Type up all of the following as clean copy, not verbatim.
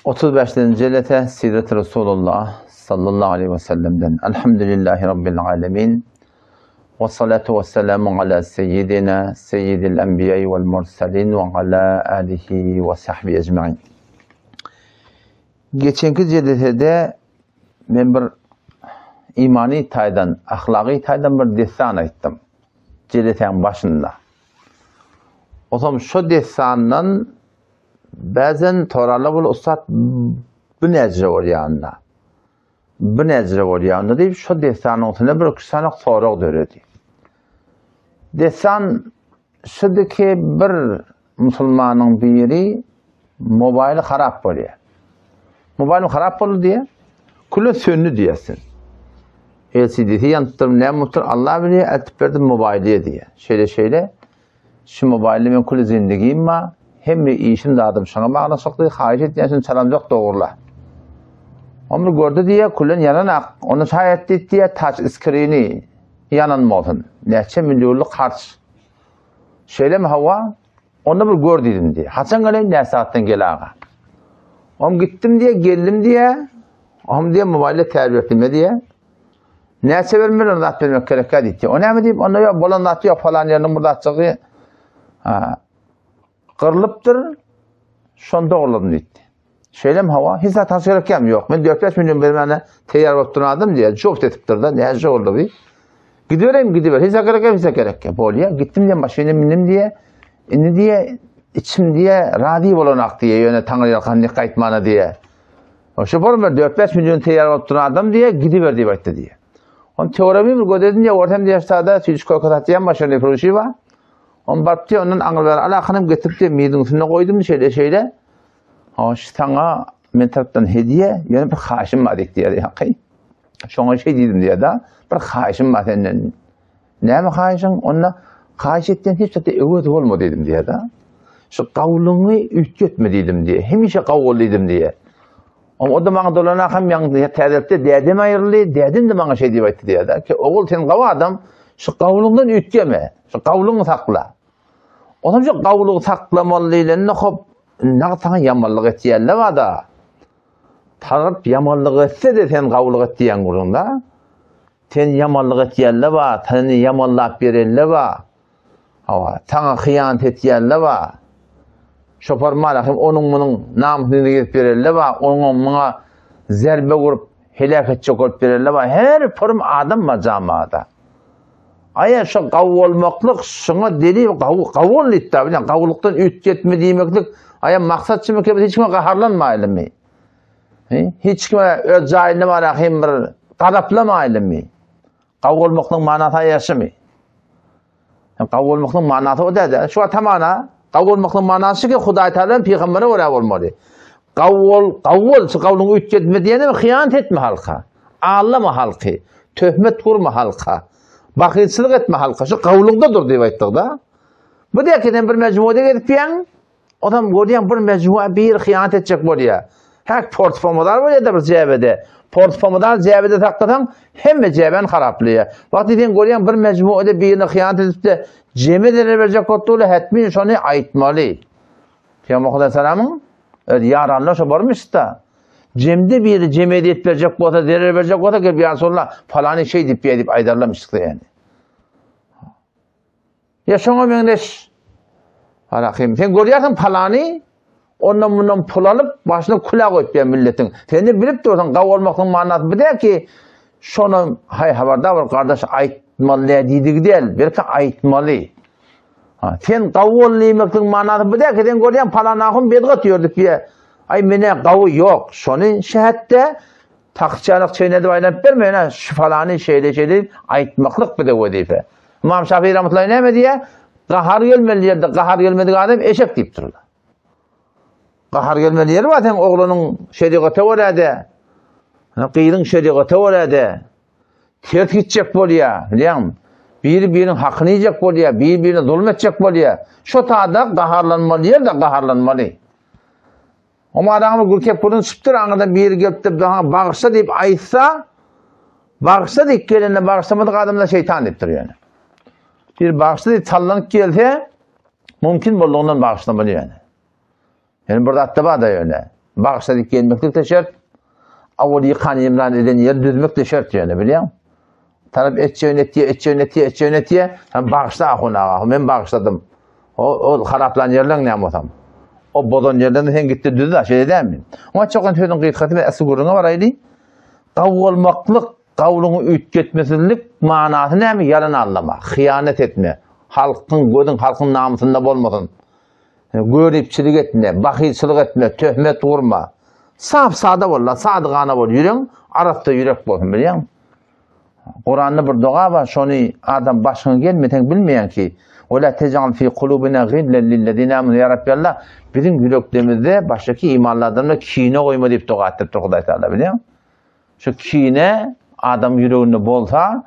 35. cilete Siret-i Resulullah sallallahu aleyhi ve sellem'den Elhamdülillahi Rabbil alemin ve salatu ve selamu ala seyyidina seyyidil enbiya'i vel mursalin ve ala alihi ve sahbihi ecma'in. Geçenki ciletede ben bir imani taydan, ahlaki taydan bir desan aytdım. Ciletenin başında. O zaman şu desandan bazen toralı bul ustad bu necre var yanında. Bu necre var yanında deyip şu desanın altında bir kısanak sorak döredi. Desan şuradaki bir Müslümanın biri mobaylı harap oluyor. Mobaylı harap olur diye kulü sönü diyesin. LCD'si yanıttırım ne mutlu Allah biliyor etip verdim mobaylıya diye. Şöyle şu mobaylı ben kulü zindegiyim ma hem de işim dağıdım sana mağına soktuğu hayiş ettiğin çalamcak doğurla. Onu gördü diye kulün yanına onu şayet diye touch screen'i yanılmadın. Neçe milyonluk harç. Şöyle mi hava? Onu bir gör dedim diye. Hasan geleyim ne saatten gel ağa. Onu gittim diye geldim diye. Onu diye mobayla terbiye ettim diye. Neyse vermeden onu da vermek gerekiyor diye. O ne mi diyeyim? Onu ya bolan atıyor falan yerinin burada açığı. Kırılıptır. Şonda oğladım gitti. Şöyle mi hava? Hiç zaten gerekem yok. Ben 4-5 milyon vermene teyar oturmadım diye. Çok tetiptir da. Neyse oldu bir. Gidiyorum gidiver. Hiç gerekem. Bolya. Gittim diye başına bindim diye. İndi diye içim diye radi olanak diye. Yöne Tanrı yalkanlık kayıtmana diye. O şoförüm var 4-5 milyon teyar oturmadım diye. Gidiver diye baktı diye. Onun teoremi bir gödedim diye. Ortam diye yaşlarda çocuk korkutatiyen başarılı projesi var. On barıp diye onun anıları alakanım getirip diye midin üstüne koydum şeyle. Sana men taraftan hediye yani bir haşim var diye. Şuna şey dedim diye da bir haşim var senden. Ne mi haşin? Onunla haş ettiğin hiç de evet olma dedim diye da. Şu kavlunu ütgetme dedim diye. Hemişe kavul dedim diye. Ama o da bana dolanakam yani tedripte dedim ayrılı. Dedim de bana şey diye diye da. Ki oğul sen kava adam şu kavlundan ütgeme. Şu kavlunu sakla. O zaman şu kavlunu saklamalıyla ne hop ne sana yamanlık ettiyenle var da. Tarıp yamanlık etse de sen kavluk ettiyen kurunda. Sen yamanlık ettiyenle var. Seni yamanlık verenle var. Sana hıyanet ettiyenle var. Şoför malakım onun bunun namusunu gidip verenle var. Onun buna zerbe vurup helafetçe koyup verenle var. Her form adam var camiada. Aya şu kavulmaklık şuna deli kavul itti. Kavuluktan ütgetme demeklik. Aya maksatçı mı ki hiç kime kaharlanmayalım mı? Hiç kime öz cahilini malakım bir kadaplamayalım mı? Kavulmaklık manatı yaşı mı? Kavulmaklık manatı o dedi. Şu tamana kavulmaklık manası ki Huday Teala'nın peygamberi oraya olmalı. Kavul, şu kavulunu ütgetme diyene mi? Hıyanet etme halka. Ağlama halkı. Töhmet kurma halka. Bakıyçılık etme halka. Şu kavulunda dur diye ayttık da. Bu diye ki bir mecmuada gidip yan. Adam görüyen bir mecmua bir hıyanet edecek buraya. Hak portföymüler var ya da bir cebede. Portföymüler cebede takkatan hem de ceben haraplıyor. Bak dediğin görüyen bir mecmuada birine hıyanet edip de cemedere verecek olduğuyla hetmin şunu aytmalı. Peygamber Aleyhisselam'ın yaranlar şu varmış da. Cemde bir cemede et verecek olsa, derer verecek olsa ki bir sonra falanı şey deyip aydarlamıştık da yani. Ya şuna mendeş. Halakim sen görüyorsun falanı ondan bundan pul alıp başına kula koyup ya milletin. Sen de bilip dursan kav olmakın manası bu değil ki şunu haberdar var kardeş aytmalı dedik değil. Belki aytmalı. Sen kav olmakın manası bu değil ki sen görüyorsun falanı akım bedgat yorduk diye. Ay mene kavu yok. Şunu şehette takçalık çeynedi baylanıp vermeyin. Şu falanı şeyle aytmaklık bir de vazife. İmam Şafii rahmetullahi ne mi diye? Kahar gelmeli yerde, kahar gelmedi adam eşek deyip dururlar. Kahar gelmeli yeri var sen oğlunun şerikatı var ede. Kıyının şerikatı var ede. Tert gidecek bolya. Biliyorum. Birinin hakkını yiyecek bolya. Birine zulmetecek bolya. Şu taada kaharlanmalı yer de kaharlanmalı. Ama adamı gülkep bunun sıptır anında bir gelip de bağışsa deyip aytsa bağışsa deyip gelinle bağışlamadık adamda şeytan deyiptir yani. Bir bağışsa deyip sallanıp gelse mümkün olduğundan bağışlamalı yani. Yani burada attaba da öyle. Bağışladık gelmeklik de şart. Avval yıkan imran eden yer düzmek de şart yani biliyor musun? Tanıp etçe yönetiye. Hem bağışla ahuna. Ben bağışladım. O haraplan yerden ne yapalım? O bodon yerden sen gitti düzdü de şey değil mi? Ama çok önemli kıyıtkatı ve esir guruna var aydı. Kavulmaklık, kavlunu ütgetmesizlik manası ne mi? Yalan anlama, hıyanet etme. Halkın namusunda olmasın. Görüpçilik etme, bakıyçılık etme, töhmet vurma. Saf sade ol, sadıgana ol, yüreğin, arafta yürek olsun biliyor musun? Kur'an'da bir dua var, şunu adam başına gelmeden bilmeyen ki وَلَا تَجْعَلْ فِي قُلُوبِنَا غِلًّا لِلَّذِينَ آمَنُوا ya Rabbi Allah bizim yüreklerimizde baştaki imanlardan kine koyma deyip dua ettirdi Huday Teala biliyor musun? Şu kine adam yüreğinde bolsa,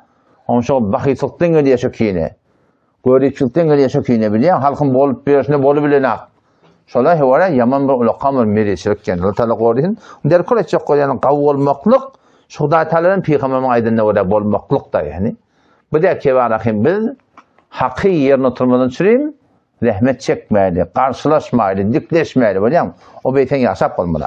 onun şu bakıyçılıktan geliyor şu kine. Görüçlükten geliyor şu kine biliyor musun? Halkın bolup birisine bolu bilenek. Şolay var yaman bir ulakamır meriçlik yani. Allah Teala korusun. Der kolayca koyan kavulmaklık Huday Teala'nın peygamberinin aydınlığı var bolmaklık da yani. Bu da ki var akım biz hakkı yerine oturmadan süreyim, rahmet çekmeyeli, karşılaşmayeli, dikleşmeyeli biliyor musun? O beyten yaşap olmalı.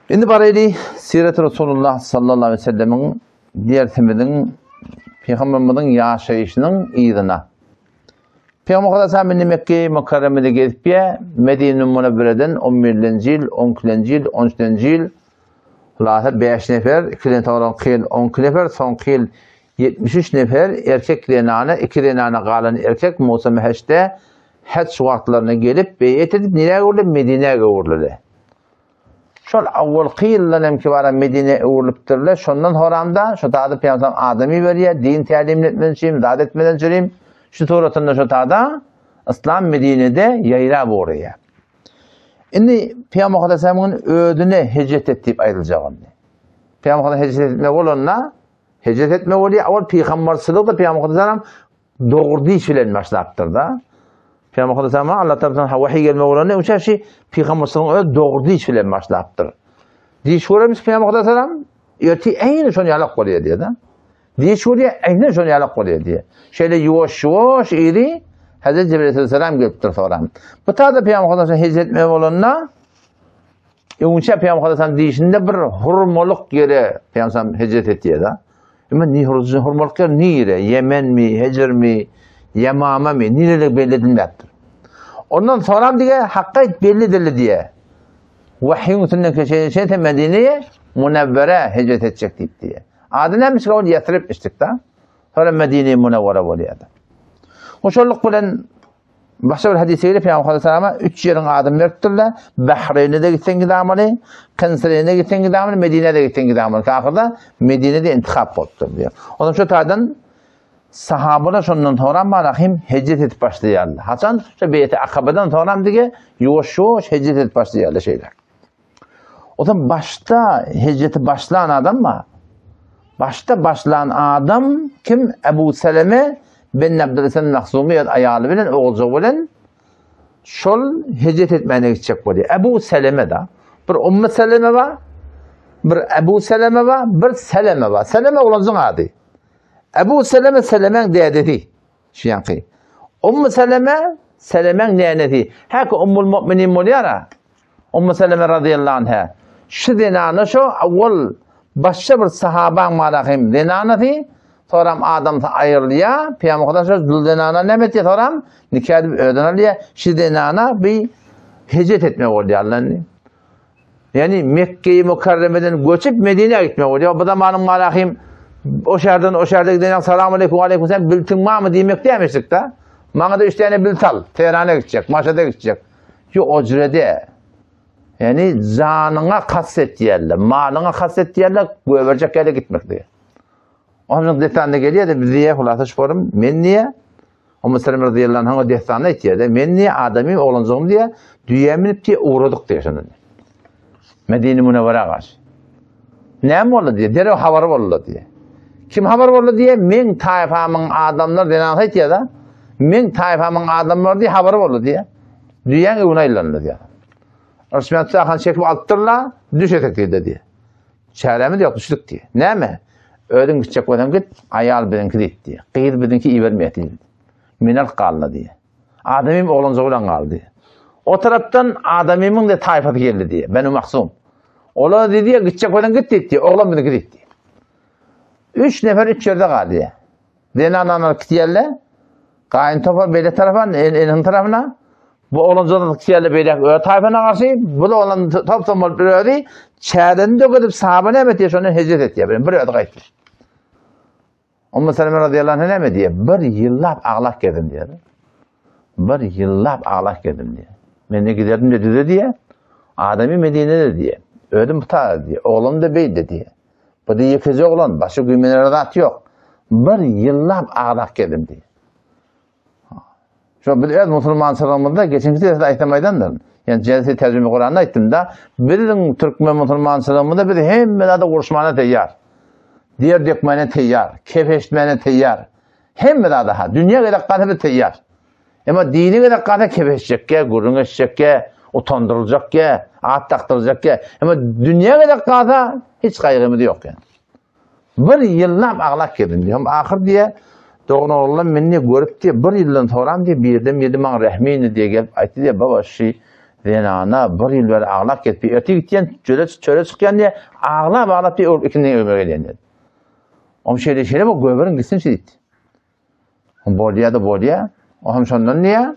Şimdi baraylı Siret-i Resulullah sallallahu aleyhi ve sellemin diğer temizin Peygamberimizin yaşayışının iyidina. Peygamber Aleyhisselam'ın Mekke-i Mukarreme'de gezip Medine-i Münevvere'den 11. yıl, 12. yıl, 13. yıl 5 nefer, 2 nefer, 10 nefer, son yıl 73 nefer erkek renane, 2 renane kalan erkek Musa Meheş'te hac vaktlarına gelip beyet edip nereye uğurlu? Medine'ye uğurlu. Şol avval yıllarım ki var Medine'ye uğurluptırlar. Şundan horamda şu tadı Peygamber adami veriyor, din talim etmeden çüreyim, davet etmeden çüreyim. Şu tuğratında şu tadı İslam Medine'de yayıla uğruyor. Şimdi Peygamber Aleyhisselam'ın ödüne hicret ettiğip ayrılacağım. Peygamber Aleyhisselam hicret etme olanla hicret etme oluyor. Avval peygamberçılık da Peygamber Aleyhisselam doğru işiyle başlattır da. Peygamber Aleyhisselam Allah tarafından vahiy gelme olanla uçar şey peygamberçılığın doğru işiyle başlattır. Diş uğramış Peygamber Aleyhisselam yöti aynı şunu yalak oluyor diye de. Diş uğruyor aynı şunu yalak oluyor diye. Şöyle yavaş yavaş iri Hazreti Cebrail Aleyhisselam geliptir sonra. Bu tarzda Peygamber Aleyhisselam hicret etme olanla uçar Peygamber Aleyhisselam dişinde bir hurmalık yere Peygamber Aleyhisselam hicret ettiği de. Ama ni hurmalık yer ni yere? Yemen mi, Hecr mi, Yemama mi? Nirelik belli edilmektir. Ondan sonra diye hakikat belli edildi diye. Vahyin sünnet köşeyi Medine'ye Münevvere hicret edecek deyip diye. Adı neymiş ki onu yatırıp içtik da. Sonra Medine'ye Münevvere oluyordu. Hoşolluk bilen başka bir hadisiyle Peygamber Aleyhisselam'a 3 yerin adım verdirler. Bahreyn'e de gitsen gidamalı, Kınsareyn'e gitsen gidamalı, Medine'ye de gitsen gidamalı. Ahırda Medine'de intikap oldu diyor. Onun şu tarzdan sahabeler şundan sonra barahim hicret edip başlayarlar. Hasan şu Beyt-i Akaba'dan sonra diye yavaş yavaş hicret edip başlayarlar şeyler. O zaman başta hicreti başlayan adam mı? Başta başlayan adam kim? Ebu Seleme bin Abdülhasan Maksumiyet ayalı bilen, oğulcu bilen şol hicret etmeye gidecek oluyor. Ebu Seleme da bir Ümmü Seleme var, bir Ebu Seleme var, bir Seleme var. Seleme oğulcun adı. Ebu Seleme Selemen diye dedi. Şu yankı. Ümmü Seleme Selemen diye dedi. Haki Ümmül Mu'minin mulyara. Ümmü Seleme radıyallahu anh'a. Şu dinanı şu evvel başka bir sahaban malahim dinanı di. Sonra adam ayrılıyor. Peygamber Aleyhisselam dinana ne metti sonra nikah edip öden alıyor. Şu dinana bir hicret etme oluyor Allah'ın. Yani Mekke'yi Mukarreme'den göçüp Medine'ye gitme oluyor. Bu da malum malahim o şehirde giden selamun aleyküm aleyküm sen biltin var mı demek demiştik da. Bana da 3 tane bilt al. Tehran'a gidecek, Maşad'a gidecek. Yok o cürede. Yani canına kastet yerler, malına kastet yerler, göverecek yere gitmek diye. Onun detayına geliyor da bize hulasa çıkarım. Men niye? O Müslüman radıyallahu anh'a detayına itiyor da. Men niye adamım olacağım diye düğeminip diye uğradık diye şimdi. Medine-i Münevvere'ye karşı. Ne mi oldu diye, derev haber oldu diye. Kim haber oldu diye, men tayfamın adamlar denan itiyor da. Men tayfamın adamlar diye haber oldu diye. Düğen evine ilandı diye. Osman Sahan çekip attırla, düş etek diye. Çaremi de yok, düştük diye. Ne mi? Ödün gidecek olan git, ayal benimki dit diye. Kıyır benimki iyi vermeye diye. Minel kaldı diye. Ademim oğlunca olan kaldı diye. O taraftan adamimin de tayfatı geldi diye. Beni Maksum. Ola dedi ya gidecek falan gitti diye. Oğlan beni gitti. 3 nefer 3 yerde kaldı ya. Deni ananlar kitiyerle. Kayın topa böyle tarafan, elin tarafına. Bu oğlancadan kitiyerle böyle tayfana karşı. Bu da olan top bir ödü. Çağrını da gidip sahabına emet diye şundan hicret etti ya. Bir ödü kayıttı. Ummu Seleme radıyallahu anh ne diye? Bir yıllap ağlak geldim diye. Bir yıllap ağlak geldim diye. Ben de giderdim dedi diye. Adem'i Medine'de diye. Ödüm tutar diye. Oğlum da beydi diye. Bu da yıkıcı oğlan. Başka gülmelerde at yok. Bir yıllap ağlak geldim diye. Şu bir Müslüman sırrımında geçenki de aytamaydandır. Yani cenneti tercüme Kur'an'da aytdım da birinin Türkmen Müslüman sırrımında bir hem de konuşmana teyyar. Diğer dökmene teyyar. Kefeşmene teyyar. Hem de daha. Dünya kadar kadar teyyar. Ama dini kadar kadar kefeşecek ki, gurun geçecek ki, utandırılacak ki, at taktıracak ki. Ama dünya kadar kadar hiç kaygımı da yok yani. Bir yıllap ağlak geldim diyorum. Ahir diye doğru oğlan beni görüp diye bir yıldan sonra diye birden yedim bana rahmini diye gelip aytti diye baba ana bir yıl böyle ağlak gelip öte gittiyen çöre çıkyan diye ağlap diye ikinden ömür gelen dedi. O şeyle bak göberin gitsin şey dedi. Bolya. O hem sondan niye?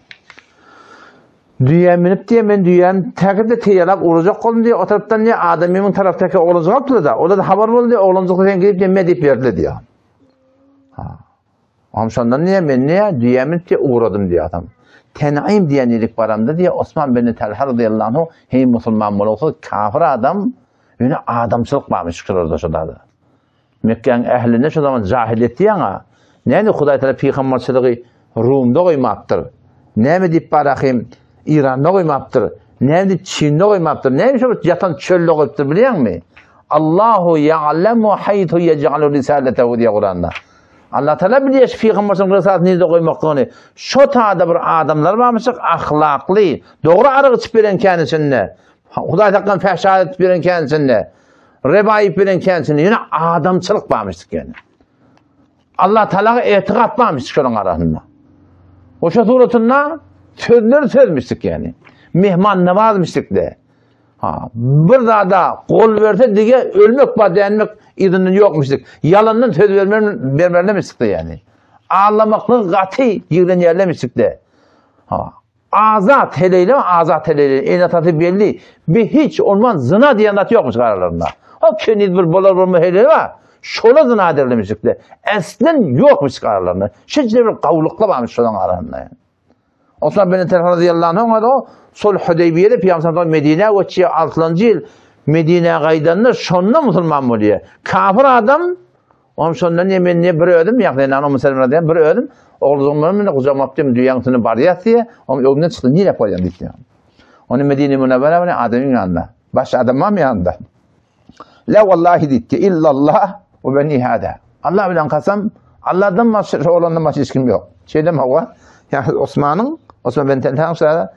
Dünyaya minip diye ben dünyanın tekirde teyarlap olacak olun diye o taraftan niye Adem'imin taraftaki olacak yaptı da o da haber oldu diye olacaklardan gidip diye medip verdi diyor. O hem sondan niye ben niye? Dünyaya minip diye uğradım diyor adam. Tenaim diyen ilik baramda diye Osman bin Talha radıyallahu anh hey Müslüman olsa kafir adam yine adamçılık varmış kırırdı şurada. Mekke'nin ehline şu zaman cahiliyet diye ama neydi Huday Teala peygamberçiliği Rum'da koymaptır. Ne mi deyip barakayım İran'da koymaptır. Ne mi deyip Çin'de koymaptır. Ne mi yatan çölde koyuptur biliyor musun? Allahu ya'lemu haythu yec'alu risaletehu diye Kur'an'da. Allah Teala biliyor ki peygamberin risaletini nerede koymakını. Şu taada bir adamlar varmışık ahlaklı, doğru arı içip veren kendisine. Huday Teala'nın fehşalet veren kendisine. Rebayip veren kendisine. Yine adamçılık varmıştık yani. Allah Teala'ya etikat varmıştık şunun arasında. O şuturatında sözleri sözmüştük yani. Mihman nevazmıştık de. Bir daha da kol verse diye ölmek var denmek idinin yokmuştuk. Yalandan söz vermemiştik de yani. Ağlamakla katı yığılan yerlemiştik de. Azat heleyle mi? Azat heleyle. Enatatı belli. Bir hiç olmaz zina diye anlat yokmuş aralarında. O kenid bir bolar heleyle var. Şola zina derlemiştik de. Eslen yokmuş aralarında. Şimdi bir kavlukla varmış şolan aralarında yani. Osman bin Talha radıyallahu anh o Sulh Hudeybiye'de Peygamber Medine'ye geçiyor 6. yıl Medine'ye kaydanlar şonda Müslüman oluyor. Kafir adam onun şondan yemenine bir ödüm yaklayın ana Müslüman radıyallahu bir ödüm oğlumlarımın kucağıma yaptım dünyanın bariyat diye onun yolundan çıktı niye koyacağım diye. Onu Medine Münevvere adamın yanında. Baş adamım yanında. La vallahi ditti illallah ve beni hada. Allah bilen kasam Allah'dan başka olandan başka hiç kim yok. Şeyde mi var? Yani Osman bin Talha'nın sonra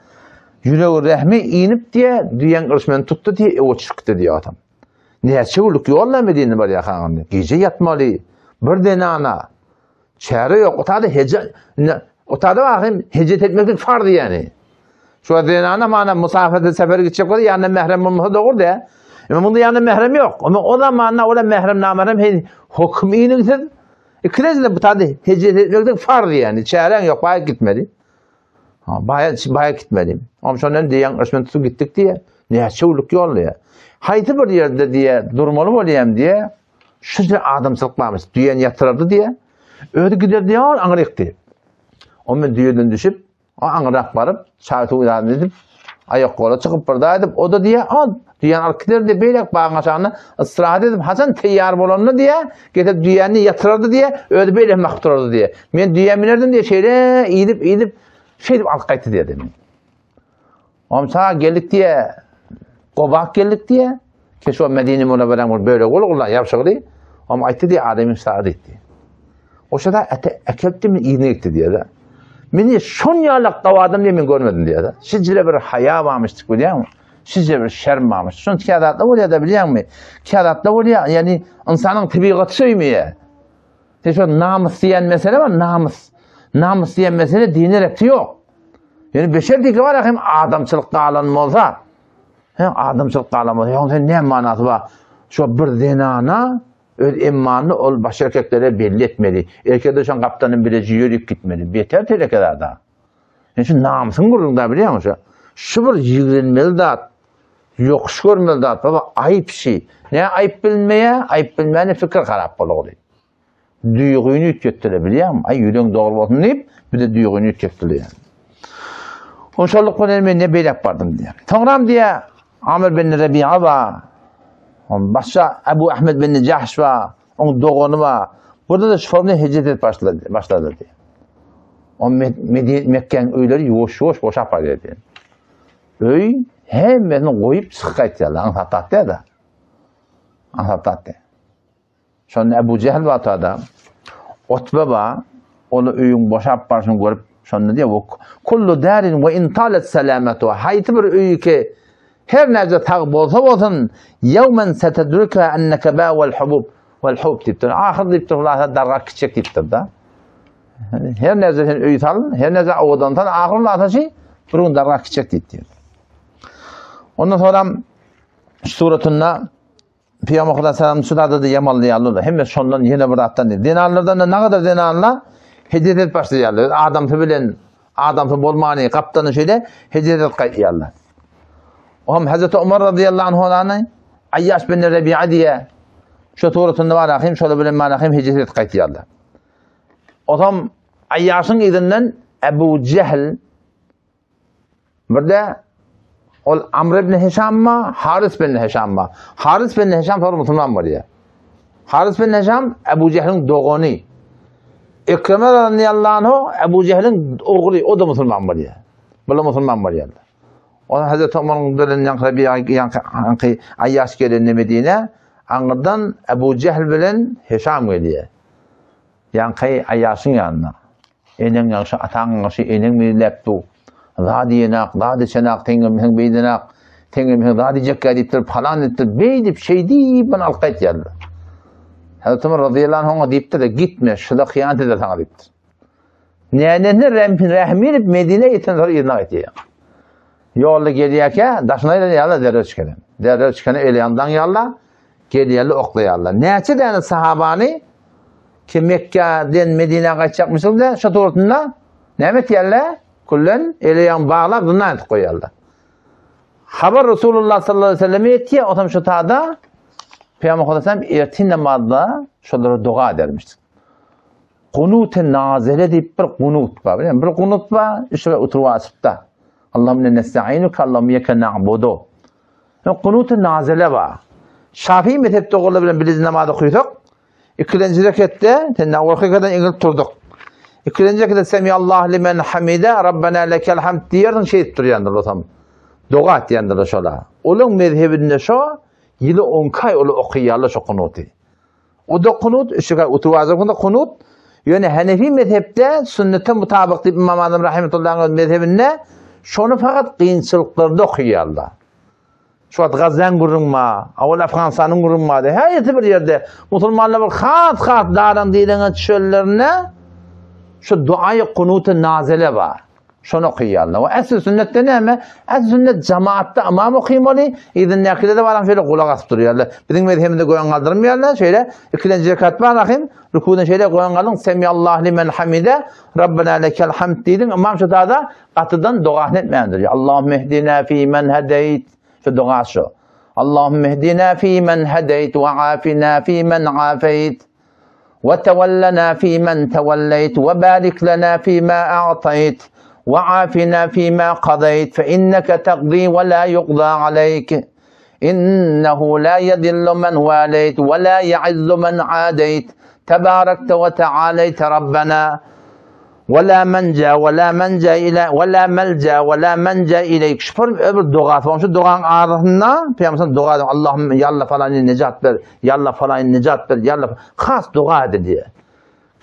yüreği rahmi inip diye dünya kırışmanı tuttu diye o çıktı diyor adam. Niye çığlık yolla Medine'ye var ya kanında. Gece yatmalı. Bir tane ana. Çare yok. O tadı bakayım hicret etmeklik fardı yani. Şu tane ana bana musafirde sefere gidecek oldu. Yanında mehrem olması doğru da. Ama bunda yanında mehrem yok. Ama o zaman o da mehrem namerem hükmü inilsin. Krezle bu tadı hicret etmeklik fardı yani. Çaren yok. Bayağı gitmedi. Bayağı gitmedim. Ama sonra diyen resmen tutup gittik diye. Niye çığlık yolluyor. Haydi bir yerde diye durmalı olayım diye. Şöyle adamsılık varmış. Düğen yatırırdı diye. Öyle gider diye anırıktı. O ben düğenden düşüp anırık varıp şahit uyandı edip ayak kola çıkıp buradaydım. O da diye düğen arkiler de böyle bağın aşağına ısrar edip Hasan teyyar bolanını diye gidip düğeni yatırırdı diye öyle böyle mahtururdu diye. Ben düğen binerdim diye şeyle eğilip alkaytı diye demin. Amca geldik diye, Qobaq geldik diye, ki şu Medine Münevvere'nin böyle olur yapışıklı, ama aytı diye Adem'in sağdı etti. O şada ekeltti mi iğne etti diye de. Beni şun yalak davadım diye ben görmedim diye de. Sizce bir haya varmıştık biliyor musun? Sizce bir şerm varmış. Şun kağıdatla oluyor da biliyor musun? Kağıdatla oluyor, yani insanın tabiatı söylemiyor. Şu namus diyen mesele var, namus. Namus diyen mesele dini repti yok. Yani beşer diki var ya adamçılıkka alan olsa. Adamçılıkka alan olsa. Yani sen ne manası var? Şu bir denana öz emmanını ol baş erkeklere belli etmeli. Erkekler şu kaptanın bileci yürüyüp gitmeli. Beter telekeler da. Yani şu namusun gururunda biliyor musun? Şu bir yığılmeli da yokuş görmeli da. Baba ayıp şey. Ne ayıp bilmeye? Ayıp bilmeyene fikir karab oluyor. Duyğunu ütkettiler biliyor musun? Ay yüreğin doğru olsun deyip bir de duyğunu ütkettiler yani. Onşallık bu elime ne beylek vardım diye. Tanrım diye Amir bin Rabi'a var. Başka Ebu Ahmed bin Cahş var. Onun doğunu var. Burada da şoförüne hicret et başladı diye. O Mekke'nin öyleri yoğuş boşa parlıyor diye. Öy hemmerini koyup çıkıp diyorlar. Anlattı da. Anlattı. Sonra Ebu Cehil var da. Otbe var. Onu öyün boşa parçını görüp sonra diye bu kullu darin ve in talet selametu. Hayti bir öy ki her nerede tağ bolsa yevmen setedrüke enneke bâ vel hubub deyiptir. Ahir deyiptir. Allah'a darga küçük deyiptir da. Her nerede sen öy talın, her nerede oğudan talın, ahirle ataşı bir gün darga küçük deyiptir. Ondan sonra suratında Peygamber Aleyhisselam sudadı da yamallayarlar. Hem de sondan yine bir attan değil. Dinarlardan da ne kadar dinarlar hicret et başlayarlar. Adamı bilen, adamı bolmani, kaptanı şöyle hicret et kayıtlarlar. Oğlum Hazreti Ömer radıyallahu anh'ın Ayyaş bin Rabi'a diye şu suratında var akım, şöyle bilen manakım hicret et kayıtlarlar. O zaman Ayyaş'ın izinden Ebu Cehil bir de Amr ibn Hişam mı? Haris bin Hişam mı? Haris bin Hişam sonra Müslüman var ya. Haris bin Hişam Ebu Cehil'in doğunu. İkrime radıyallahu anhu Ebu Cehil'in oğlu. O da Müslüman var ya. Böyle Müslüman var ya. O da Hazreti Ömer'in dölün yankı Ayyaş gelin Medine. Anırdan Ebu Cehil bilen Hişam geliyor. Yankı Ayyaş'ın yanına. Enen yankı atan yankı enen milleptu. Zadi yenak, zadi çenak, tengimhin beydinak, tengimhin zadi cekka ediptir, falan ediptir, beydip şey deyip bana alkayt yerler. Hazreti Ömer radıyallahu anh'a deyiptir de gitme, şurada hıyanet eder sana deyiptir. Neyene rahmi Medine iten sonra irnak etiyor. Yolda geliyken, daşınayla yalla derre çıkarın. Derre çıkanı el yandan yalla, geliyerle oklayarla. Neyse de yani sahabani, ki Mekke'den Medine'ye kaçacakmışız da, şu tortunda, neymet yerle? Kullen eleyan bağlar bundan et koyarlar. Haber Resulullah sallallahu aleyhi ve sellem'e etiye o tam şu taada Peygamber Aleyhisselam ertin namazda şunları dua edermiştir. Kunut-ı nazile deyip bir kunut var. Bir kunut var işte oturuva asıpta. Allahümme nesta'inuke Allahümme yeke na'budu. Kunut-ı nazile var. Şafii mezhepte olabilen biliz namazda koyduk. İkinci rekette tenavvaki kadar ingilip turduk. İkinci kez Semiyallahu limen hamide Rabbena lekel hamd diyerdin şey ettir yandır o tam. Dua et yandır şola. Onun mezhebinde şu yılı 10 kay onu okuyarlar şu kunutu. O da kunut, şu utuvazında kunut. Yani Hanefi mezhepte sünnete mutabık deyip İmam Azam rahimetullah'ın mezhebinde şunu fakat kıyınçılıklarda okuyarlar. Şu at Gazzen gurunma, avul Afganistan'ın gurunma de. Her bir yerde Müslümanlar bir kat dağdan dilene çöllerine şu duayı kunutu nazile var. Şunu okuyarlar. Ve ehl-i sünnette ne mi? Ehl-i sünnet cemaatte amam okuymalı. İzin nakide de var şöyle kulak asıp duruyorlar. Bizim mezhebinde koyan kaldırmıyorlar. Şöyle ikinci rekat var bakayım. Rükudan şöyle koyan kaldırın. Semiyallahu limen hamide. Rabbena lekel hamd dedin. Amam şu da katıdan dua etmeyendir. Allahümme ehdina fi men hedeyt. Şu dua şu. Allahümme ehdina fi men hedeyt ve afina fi men afeyt. وتولنا فيمن توليت وبارك لنا فيما أعطيت وعافنا فيما قضيت فإنك تقضي ولا يقضى عليك إنه لا يذل من واليت ولا يعز من عاديت تباركت وتعاليت ربنا ولا ملجأ ولا منجا إليك. Şoför öbür duası var. Şu duanın ağrısında Peygamber dua ediyor. Allah'ım yallah falanı necat ver. Yallah falanı necat ver. Yallah khas dua ediyor diye.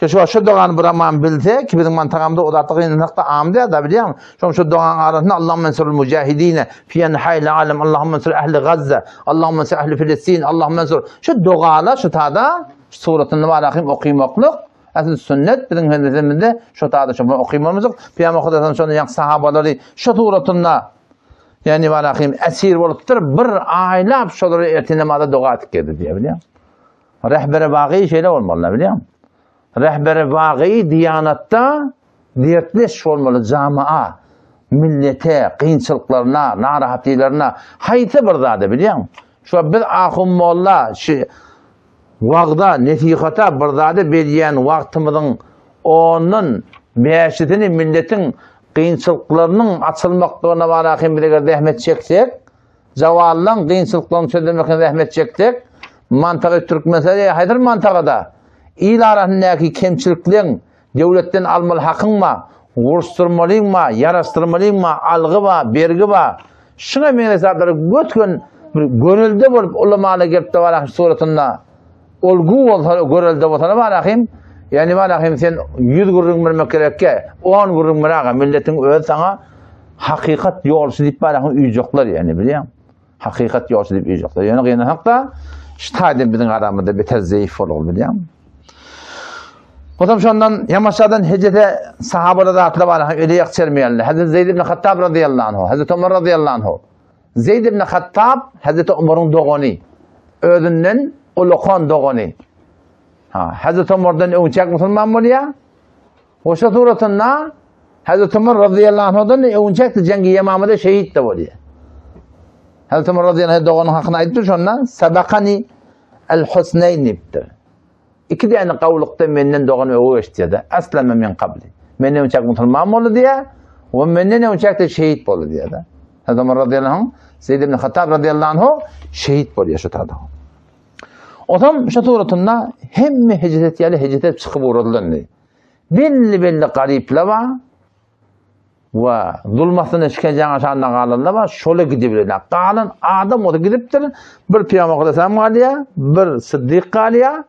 Ki şu duanı bırakmam bilse ki bizim mantıkamda o da artık inanmakta amde da biliyor musun? Şu duanın ağrısında Allahümme ensurul mücahidine fi enhayil alem. Allahümme ensur ehli Gazze. Allahümme ensur ehli Filistin. Allahümme ensur. Şu dualar şu tada suratını var akım okuymaklıq. Asıl sünnet bizim hadisimizde şu taada şu okuymanımızda Peygamber Hazretleri şonu yan sahabaları şu turatında yani valakim esir bolupdur bir aylap şolary ertenemada doğa etdi diye biliyor. Rehber-i vaqi şeyler olmalı biliyor musun? Rehber-i vaqi diyanatda diyetleş olmalı cami'a, millete, kıyınçılıklarına, narahatlilerine hayti bir zade biliyor musun? Şu bir ahum molla vaqda, netikata bir zade belgen vaqtımızın onun beşitini milletin kıyınçılıklarının açılmaklığına valakim bir rahmet çeksek, zavallın kıyınçılıklarının çözülmekine rahmet çeksek, mantığı Türk meseleye haydır mantıqada il arasındaki kemçiliklerin devletten almalı hakkın mı, vuruşturmalıyın mı, yarastırmalıyın mı, algı mı, bergi mi? Şuna mevzuatları götün gönülde bolup ulamalı gelip de valakim suratında olgu olsa görülde olsa valakim yani valakim sen 100 gurrun vermek gerekke 10 gurrun veraga milletin öz sana hakikat yolcusu deyip valakim üyecekler yani biliyor musun? Hakikat yolcusu deyip üyecekler. Yani gıyına hakta İşte bizim aramızda bir tez zayıf olur biliyor musun? O zaman şundan yamaçlardan hecete sahabada da atla var. Öyle yakçermeyenler. Hazreti Zeyd ibn Hattab radıyallahu anh. Hazreti Ömer radıyallahu anh. Zeyd ibn Hattab Hazreti Ömer'in doğunu. Ödünden ulukan doğunu. Hazreti Ömer'den öncek Müslüman oluyor. O suratında Hazreti Ömer radıyallahu anh'dan öncek Cengi Yemama'da şehit de oluyor. Hazreti Ömer radıyallahu anh doğunun hakkında ayıptır şundan. Sabakani el-Husneyn ibdir. İki tane kavlukta menden doğan öğü iştiydi. Aslama min kabli. Menden uçak Müslüman oldu diye ve menden uçak da şehit oldu diye de. Hazreti Ömer radıyallahu anh Zeyd ibn Hattab radıyallahu anh şehit oluyor şu tadı. O zaman şu tuğratında hem hecret yali hecret çıkıp uğradılar. Belli garipler var ve zulmasını işkencen aşağıdan kalırlar var. Şöyle gidebilirler. Kalın adam o da gidiptir. Bir Peygamber Aleyhisselam galiya, bir Sıddık galiya.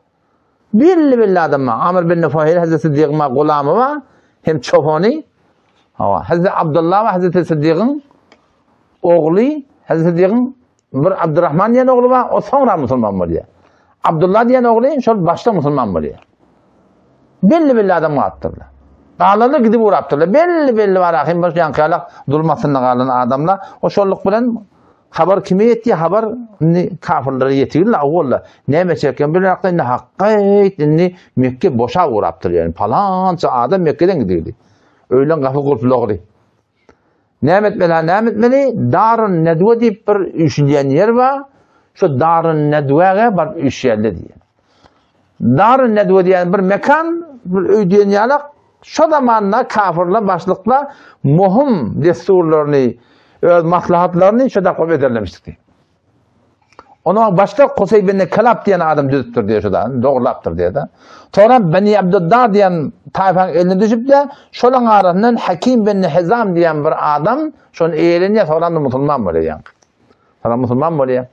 Belli adam var. Amr bin Nufayl, Hazreti Sıddık'ın gulamı var. Hem çofani. Hazreti Abdullah ve Hazreti Sıddık'ın oğlu. Hazreti Sıddık'ın bir Abdurrahman diyen oğlu var. O sonra Müslüman oluyor. Abdullah diyen oğlu şöyle başta Müslüman oluyor. Belli adam attırlar. Dağlarına gidip uğraptırlar. Belli var. Ahim baş yankıyalak durmasında kalan adamlar. O şolluk bilen haber kime yetti? Haber kafirlere yetirler. Oğullar. Ne meçerken bir akta indi hakkayet Mekke boşa uğraptır yani. Falanca adam Mekke'den gidiyordu. Öyle kapı kulpluğu. Ne etmeli? Darun Nedve deyip bir üşüyen yer var. Şu Darun Nedve'ye bir üşüyenli diye. Darun Nedve diyen bir mekan, bir ödeyen yalak. Şu zamanla kafirler başlıkla muhim desturlarını, maslahatlarını şurada koyup ederlemiştik. Ona başta Kusey bin Kalab diyen adam düzdür diye şurada, doğrulaptır diye de. Sonra Beni Abdüddar diyen tayfanın eline düşüp de şunun arasından Hakim bin Hizam diyen bir adam şunun eğilince sonra da Müslüman oluyor. Sonra Müslüman oluyor.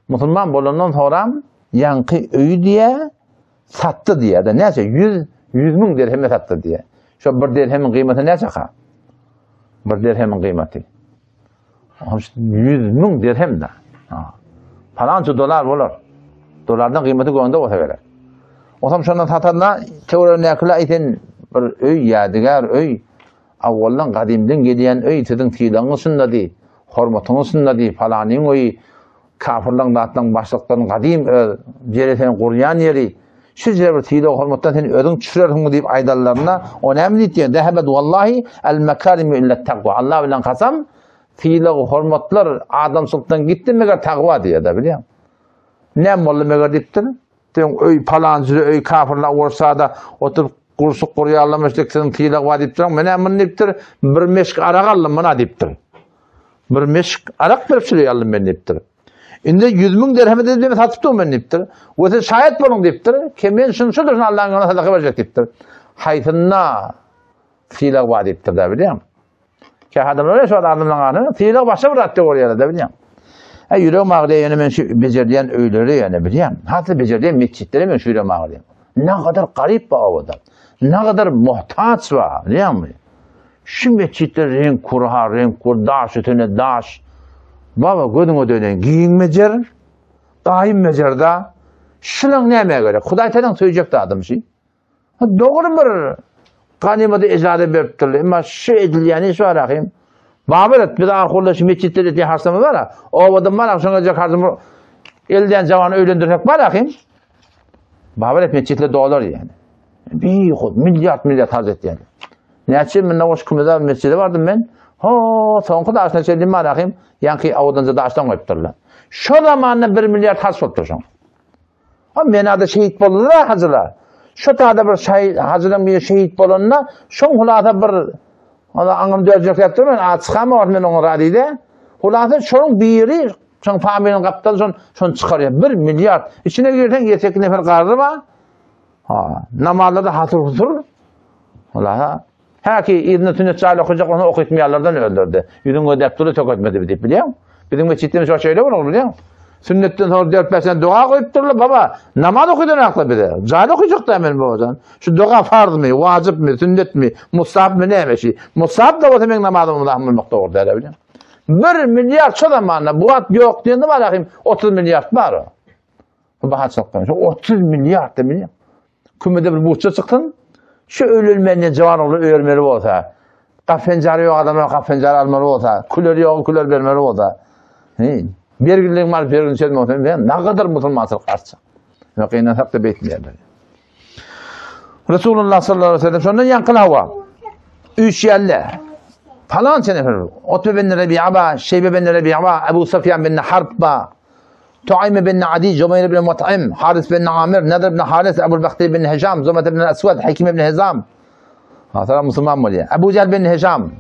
Müslüman bulundan sonra yankı öy diye sattı diye de neyse 100 bin dirheme sattı diye. Şu bir dirhemin kıymeti ne çaka? Bir dirhemin kıymeti. 100 bin dirhem de. Falanca dolar olur. Dolardan kıymeti koyunda olsa gerek. O zaman şundan satanla teorilerine yakıla iten bir öy, yadigar öy. Avvaldan kadimden geliyen öy, sizin tilanı sünnadı, hormatını sünnadı, falanın öy, kafirlan dağıtlan başlıkların kadim ceresenin kuruyan yeri. Şu bir tiyla hormattan seni ödün çürersin deyip aydallarına o ne mi diye dehebed vallahi el mekarimi illa takva. Allah bilen kasam tiyla hormatlar adam sultan gitti meğer takva diye de biliyor musun? Ne mollu meğer deyiptir? Öy palancı öy kafirler olsa da oturup kursu kuruyarlamıştık senin tiyla var deyiptir. Menemin deyiptir bir meşk arak aldım bana deyiptir. Bir meşk arak verip sürüyalım ben deyiptir. Indi 100 bin dirhemi dedi satıp da ben deyiptir. O sen şayet bulun deyiptir. Kemen şunsudur Allah'ın ona sadaka verecek deyiptir. Haytınna fiilag var deyiptir de biliyor musun? Ki adamlar öyle şu adamların ağını fiilag başa bıraktı oraya da biliyor musun? Yüreğim ağrıya yani ben şu becerdiyen öyleri yani biliyor musun? Hatta becerdiyen mescitleri ben şu yüreğim ağrıya. Ne kadar garip var o adam. Ne kadar muhtaç var biliyor musun? Şu mescitler renk kur, daş üstüne daş. Baba gördün o dönen giyinmecer, daim mecer da, şunun neyime göre, Kuday teden söyleyecekti adam şey. Doğru bir ganimede icade beripdirler. Ama şu edilýän iş bar ahim. Babiret bir daha kurulaşı meçitleri diye harsamı var ha. O adam var şonga harsamı elden javanı öýlendirmek var ahim. Babiret meçitle dolar yani. Bir milyar hazret yani. Näçe men nawaş kumda meçide bardım men. Soňky daşna çeldim var ahim. Ýa-ki awdanca daşdan goýupdyrlar. Şo zamanna 1 milyar has bolupdy şoň. Ha men ada şehit boldylar hazırlar. Şu taada bir şehit hazırlan bir şehit bolanna şoň hulata bir ana aňym dörjek ýapdyr men açykam var men oňa radide. Hulata şoň biri şoň familiýany gapdan şoň çykarýar 1 milyar. İçine girden ýetek nefer gardy ba. Ha namazlarda hatır hutur. Hulata Haki İbn-i Tünnet Cahil okuyacak onu okutmayanlardan öldürdü. Yüzün ödeptürü çok etmedi deyip biliyor musun? Bizim geçittiğimiz o şöyle olur biliyor musun? Sünnetten sonra 4-5 sene dua koyup dururlar baba. Namaz okuyduğun aklı bir de. Cahil okuyacak da hemen babacan. Şu dua farz mı, vacip mi, sünnet mi, musab mı neymiş? Musab da o demek namazın mülahmülmekte orada öyle biliyor musun? 1 milyar şu zamanla bu at yok diye ne var bakayım 30 milyar var o. Bahat çok demiş. 30 milyar da biliyor musun? Kümede bir buçça çıktın. Şu ölülmeni cavan olur, öğrenmeli olsa, kafencarı yok adamlar kafencarı almalı olsa, külör yok, külör vermeli olsa, bir günlük var, bir gün çelme olsa, ne kadar musulmansız karşı. Ve kıynasak da bekleyenler. Resulullah sallallahu aleyhi ve sellem sonra yankıl hava. 3 yerle. Falan sene falan. Utbe bin Rabi'a, Şeybe bin Rabi'a, Ebu Sufyan bin Harb ba, تعيم بن عدي جميل بن مطعم حارث بن عامر نذر بن حارث أبو البختري بن هشام زمة بن الأسود حكيم بن هزام هذا مسلمان مولي أبو جهل بن هشام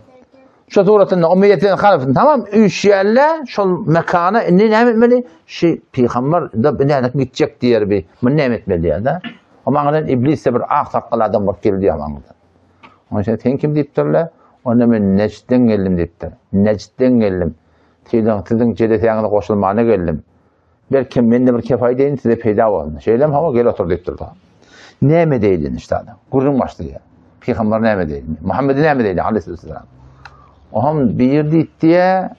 şu suratında ummiyetin halifin tamam 3 yerle şu mekana ne etmeli şey peygamber da ne gidecek diye bir ne etmeli ya da ama anladan iblis de bir sakal adam bak geldi ama anladan onun için sen kim deyiptirler onu ben Necd'den geldim deyiptir Necd'den geldim sizin cedetiyağına koşulmağına geldim belki men de bir kefaydeyin size peyda oldu. Şeylem hava gel otur deyip durdu. Neme deydin işte adam. Gurrun başladı ya. Peygamber neme deydin. Muhammed'in neme deydin aleyhisselam. O ham bir dit diye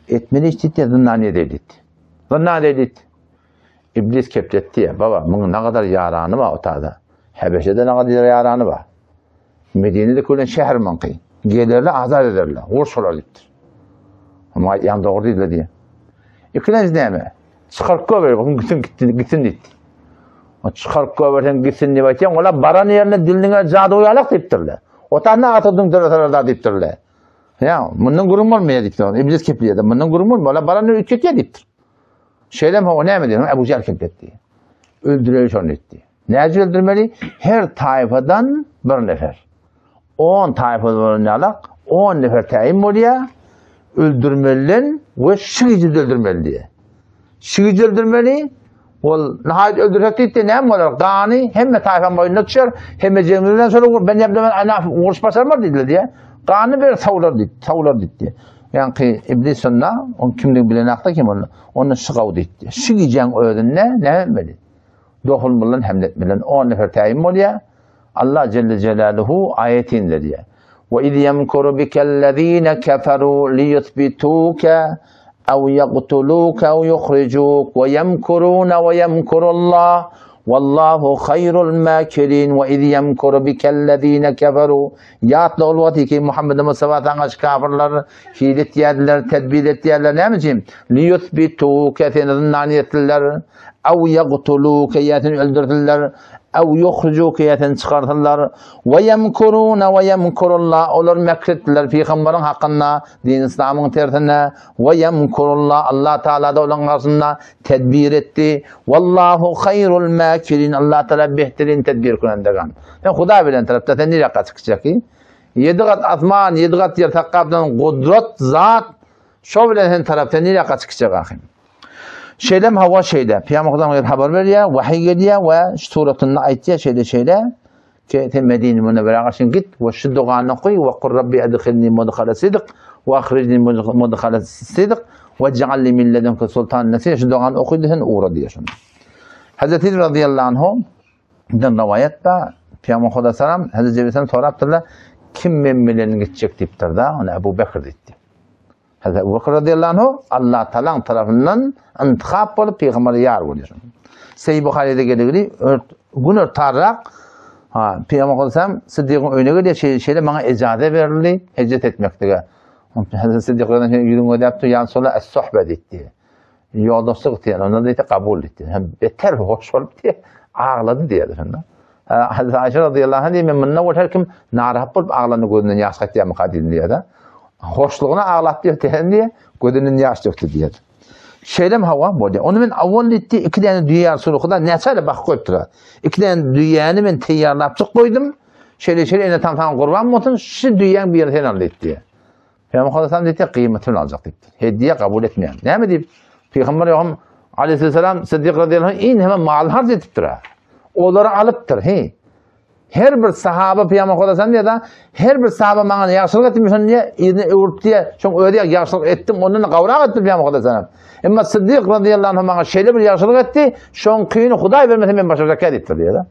etmeni işte diye zınnaniye deydin. Zınnaniye deydin. İblis kepletti ya. Baba bunun ne kadar yaranı var o taada. Habeşe'de ne kadar yaranı var. Medine'de kulen şehir manqı. Gelirler azar ederler. Vurşular deyiptir. Ama yan doğru değil diye. İkiniz neme? Çıkarıp koyver, bakın gitsin deyip. Çıkarıp koyversen gitsin deyip aytayım, ola baran yerine diline cadı uyalak deyiptirler. O tane atırdın tırıtırlar deyiptirler. Ya, bundan gurum olmaya deyiptir. İblis kepliye de, bundan gurum olmaya, ola baranı ülketiye deyiptir. Şeylem o neme diyor, Ebu Cehil kepletti. Öldürüyor onu etti. Neci öldürmeli? Her tayfadan bir nefer. 10 tayfadan bir alak, 10 nefer tayin oluyor. Öldürmeli ve şıgıcı öldürmeli diye. Şıgıcı öldürmeli, nihayet öldürecek değil de ne mi olur? Gani hem de tayfan boyunda düşer, hem de cemilden sonra ben yaptım, uğraş başarmaz dediler diye. Gani bir tavlar dedi. Yani ki iblis sonra, onun kimliği bilen akta kim onu? Onu şıgav dedi. Şıgıcın öldüğünde ne etmeli? Dokunmadan hemletmeden 10 nefer tayin oluyor. Allah Celle Celaluhu ayetinde diye. وَإِذْ يَمْكُرُ بِكَ الَّذ۪ينَ كَفَرُوا لِيُثْبِتُوكَ اَوْ يَقْتُلُوكَ اَوْ يُخْرِجُوكَ وَيَمْكُرُونَ وَيَمْكُرُ اللّٰهُ وَاللّٰهُ خَيْرُ الْمَاكِرِينَ وَإِذْ يَمْكُرُ بِكَ الَّذ۪ينَ كَفَرُوا Yatla olmadı ki Muhammed Mustafa'dan aç kafirler hilet yerler, tedbir ettiler ne miyim? لِيُثْبِتُوكَ seni zindaniyettiler اَوْ يَقْتُلُوكَ yetini öldürdüler ev yukhrijuke yeten çıkartırlar ve yemkurun ve yemkurullah olur mekrettiler peygamberin hakkında din İslam'ın tertine ve yemkurullah Allah Teala da olan karşısında tedbir etti vallahu hayrul makirin Allah Teala behterin tedbir kurandagan ben Huda bilen tarafta nereye çıkacak ki 7 kat asman 7 kat yer takkabdan kudret zat şu bilen tarafta nereye çıkacak ahim şeylem hava şeyde Peygamber'den haber veriyor, vahiy geliyor ve suretinde ayetiye şeyde ki Medine Münevvere karşın git ve şu duanı koy ve kul Rabbi edkhilni mudkhala sidq ve akhrijni mudkhala sidq ve cealli min ledunke sultan nasir şu duanı okuyduğun uğra diyor şimdi. Hazreti Ali radıyallahu anh'dan rivayette Peygamber sallam Hazreti Cebir'den soraptırlar kim memlenin gidecek deyiptir da onu Ebu Bekir deyipti. Hazreti Ebu Bekir radıyallahu anhu Allah Teala tarafından intikap olup Peygamber'e yar oluyor. Sahih Bukhari'de gelir gün örtarak Ha, Peygamber Aleyhisselam Sıddık'ın önüne geliyor şeyle bana icazet verildi hicret etmekte. Hazreti Sıddık'dan yürüme yaptı yan sola es-sohbet etti. Yoldaşlık diye ona da kabul etti. Hem beter hoş olup diye ağladı diye. Hazreti Ayşe radıyallahu anh diye men ne her kim narahat bulup ağlanı gözünden yaş katıya mukadil diye de. Hoşluğuna ağlattı diye gözünden yaş döktü diye. Şeylem hava böyle. Onu ben avval etti iki tane dünya suluğunda nesele bak koydular. İki tane dünyanı ben teyarlap çık koydum. Şeyle ene tam kurban mısın? Şu dünyanın bir yerden aldı etti. Peygamber Aleyhisselam dedi kıymetini alacak dedi. Hediye kabul etmeyen. Ne mi deyip Peygamber Aleyhisselam Sıddık radıyallahu anh in hemen mal harc etiptir. Onları alıptır. Her bir sahaba Peygamber Aleyhisselam diye da her bir sahaba bana yaşlılık etmiş diye öğüt diye çok öyle yaşlılık ettim onunla kavrak ettim Peygamber Aleyhisselam. Ama Sıddık radıyallahu anh bana şeyle bir yaşlılık etti. Şon kıyını Huday vermese ben başa zakat ettir diye da.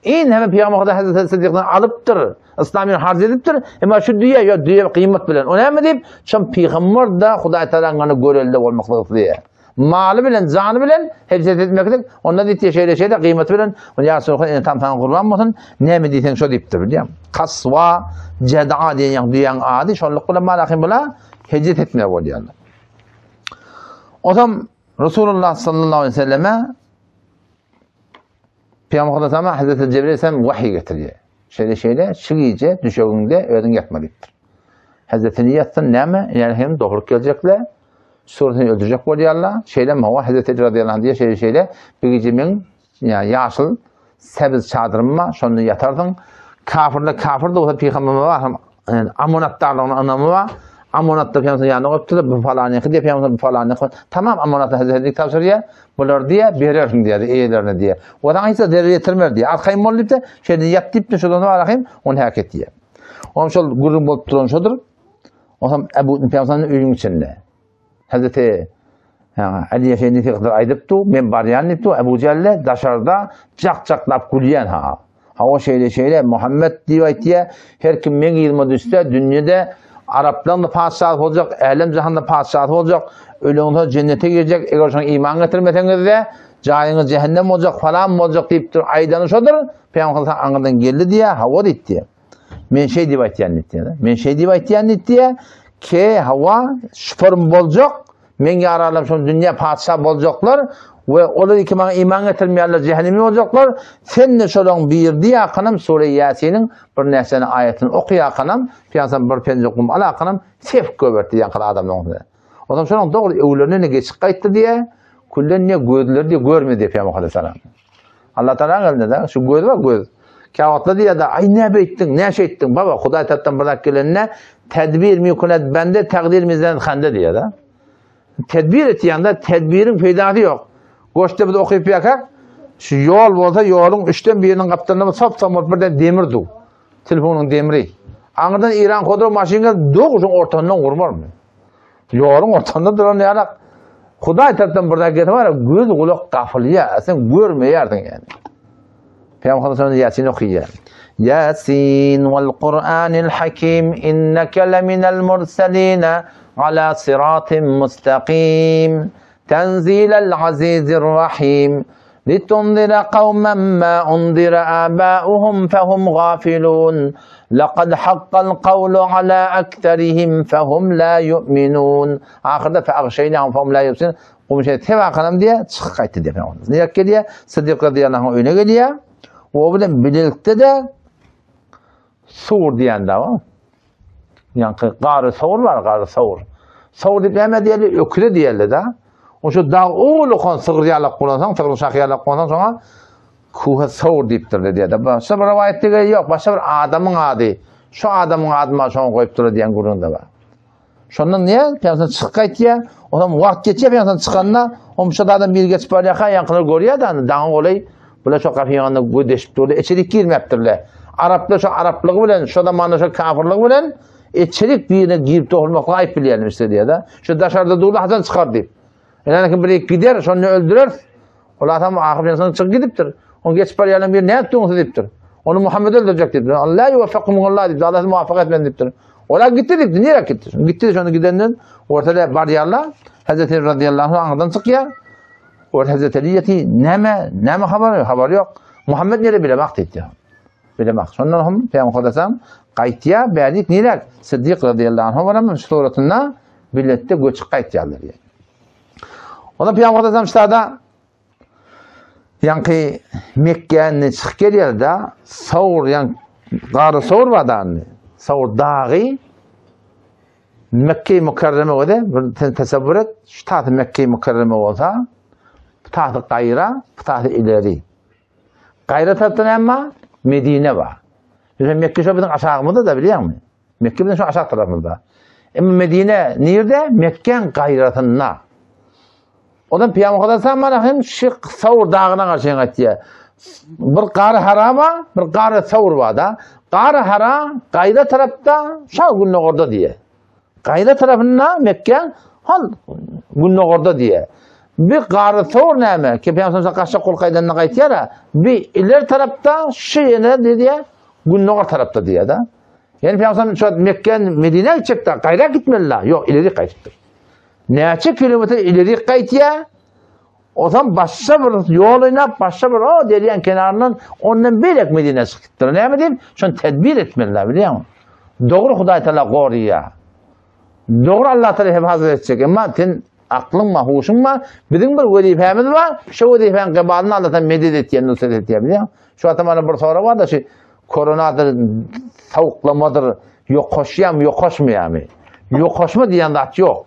İn hemen Peygamber Aleyhisselam Hazreti Sıddık'tan alıptır. İslam'ın harc ediptir. Ama şu dünya kıymet bilen. O ne mi deyip? Şon Peygamber da Huday Teala'nın görelde olmaklıdır diye. Malı bilen, canı bilen hicret etmektir. Onda deyip şeyde kıymet bilen. Onu yaşlılıkta tam kurban mısın? Ne mi deysen şu deyiptir biliyor musun? Kasva, Ceda diyen dünyanın adı. Şonluk kula malakim bula hicret etmeye oluyorlar. O zaman Resulullah sallallahu aleyhi ve selleme Peygamber Aleyhisselam'a Hazreti Cebrail Aleyhisselam vahiy getiriyor. Şeyle çıkıyıca düşöğünde ödün yatmalıktır. Hazreti yatsın ne mi? Yani hem doğruluk gelecekler. Suresini öldürecek oluyorlar. Şeyle mi o? Hazreti radıyallahu anh diye şeyle bir gecemin yani yaşıl sebiz çadırıma şunu yatardın. Kafir de olsa Peygamber'e var. Yani amonattarlığın anlamı var. Amonatta Peygamber'in yanına koyuptu bu falan yakı diye Peygamber'in falan yakı. Tamam amonatta Hazreti tavsiye bunlar diye verirsin diye iyilerine diye. O da ise değer getirmer diye. Arkayım olup da şeyde yat dip de şuradan var arkayım onu hareket diye. Onun şöyle grup olup duran şudur. O zaman Ebu Peygamber'in ürün içinde. Hazreti Ali Efendi kadar aydıptı. Men baryanlıptı. Ebu Celle dışarıda cak gülyen ha. Ha o şeyle Muhammed diye her kim men yılma düşse dünyada Arapların da padişahı olacak, alem cihanda padişahı olacak, ölüğünde cennete girecek, eğer sana iman getirmeseniz de cahiliniz cehennem olacak falan mı olacak deyip dur, aydanış odur. Peygamber anından geldi diye, hava diye. Men şey diye aytiyen diye ki hava şüpherim olacak, men yararlam şu dünya padişahı olacaklar ve onlar ki bana iman getirmeyenler cehennemi olacaklar. Sen de şolan bir diye kanım Sure-i Yasin'in bir nesene ayetini okuya kanım. Peygamber bir pencekum ala kanım sef göberti diye kadar adamın onu. O zaman şolan doğru evlerine geçip kayıttı diye kullen ne gözleri diye görmedi diye Peygamber Aleyhisselam. Allah Teala geldi de şu göz var göz. Kağıtla diye de ay ne beyttin ne şey ettin baba Huday Teala'dan bırak gelenine tedbir mikunet bende takdir mizan khande diye de. Tedbir et yanında tedbirin feydatı yok. Koşta bir de okuyup yakar. Şu yol olsa yolun üçten birinin kaptanına sapsamot birden demirdi. Telefonun demiri. Anıdan İran kodru maşinga doğuşun ortadan vurmar mı? Yolun ortadan duran ne alak? Huday taraftan burada geti var ya göz kulak kafılıya. Sen görmeyerdin yani. Peygamber Aleyhisselam Yasin okuyor. Yasin vel Kur'anil hakim inneke leminel murseline ala siratim mustakim. تنزيل العزيز الرحيم لتنذر قوما ما أنذر آباؤهم فهم غافلون لقد حق القول على أكثرهم فهم لا يؤمنون آخر فأغشيناهم فهم لا يبصرون ومشي تبع كلام diye çıkaytı diye falan. Ne yapıyor? Sıddık radıyallahu anh öyle geliyor. O bile birlikte de sur diyen de var. Yani garı sur var garı sur. Sur diye hemen diyelim öküde diyelim de. O şu dağ oğlu kon sığıryalık kullansan, sığır şakyalık kullansan sonra kuha savur deyiptir diye de. Başka bir rivayette yok. Başka bir adamın adı. Şu adamın adına şunu koyup durur diyen gurunda var. Şundan niye? Peygamber çıkayt diye. O zaman vakit geçiyor Peygamber çıkanına. O şu adam bir geçip böyle yankılar görüyor da dağın olayı. Böyle çok kafiyanında gödeşip durdu. İçerik girmeptirler. Araplar şu Araplığı bilen, şu zamanında şu kafirliği bilen içerik birine girip doğurmakla ayıp bileyelim işte diye de. Şu dışarıda durdu Hasan çıkar deyip. Yani bir gider, şunu öldürür. Ola tam ahir insanı çık gidiptir. Onu geçip yerden bir ne yaptığını deyiptir. Onu Muhammed öldürecek deyiptir. Allah yuvaffakumullah deyiptir. Allah'ı muvaffak etmen deyiptir. Ola gitti deyiptir. Nereye gitti? Gitti şunu gidenden ortada bariyarlar. Hazreti radıyallahu anh'dan çıkıyor. Orada Hazreti Ali'ye neme haber yok. Muhammed nereye bilemek deyiptir. bilemek. Şondan hem Peygamber desem qaytya bälik nilek Siddiq radıyallahu anh var suratında billette göçüp qaytyalar yani. Ona Peygamber desem ştada yankı Mekke'nin çıkıp geliyor da Savur yani Garı Savur vadanı Savur dağı Mekke-i Mukarreme o da bir tasavvur et şu tahtı Mekke-i Mukarreme olsa bu tahtı Kayra bu tahtı ileri Kayra taraftan ama Medine var. Mesela Mekke şu bizim aşağımızda da biliyor musun? Mekke bizim şu aşağı tarafımızda. Ama Medine nerede? Mekke'nin Kayratında. Odan Peygamber Aleyhisselam hem şu Savur dağına karşı yönetiyor. Bir qarı harama, bir qarı Savur var da. Qarı hara, Kayra tarafta şal günlük orada diye. Kayra tarafında Mekke, hal günlük orada diye. Bir qarı Savur neyme? Ki Peygamber karşı kol kaydanına kayıtıyor ya. Bir ileri tarafta şu yine diye, günlük tarafta diye da. Yani Peygamber şu Mekke'nin Medine'ye gidecek de Kayra gitmeliler. Yok ileri kayıttır. Neçe kilometre ileri kayıtıyor? O zaman başka bir yol oynayıp başka bir o deryan kenarından ondan belek Medine'ye sıkıttır. Ne mi diyeyim? Şunu tedbir etmeliler biliyor musun? Doğru Huday Teala koruyor. Doğru Allah Teala hep edecek ama senin aklın mı, huşun mu? Bizim bir vazifemiz var. Şu vazifenin kıbalını Allah'tan medid ettiğini nusret ettiğini biliyor musun? Şu atamana bir soru var da şu koronadır, tavuklamadır, yok koşuyam, yok koşmayam. Yok koşma diyen de yok.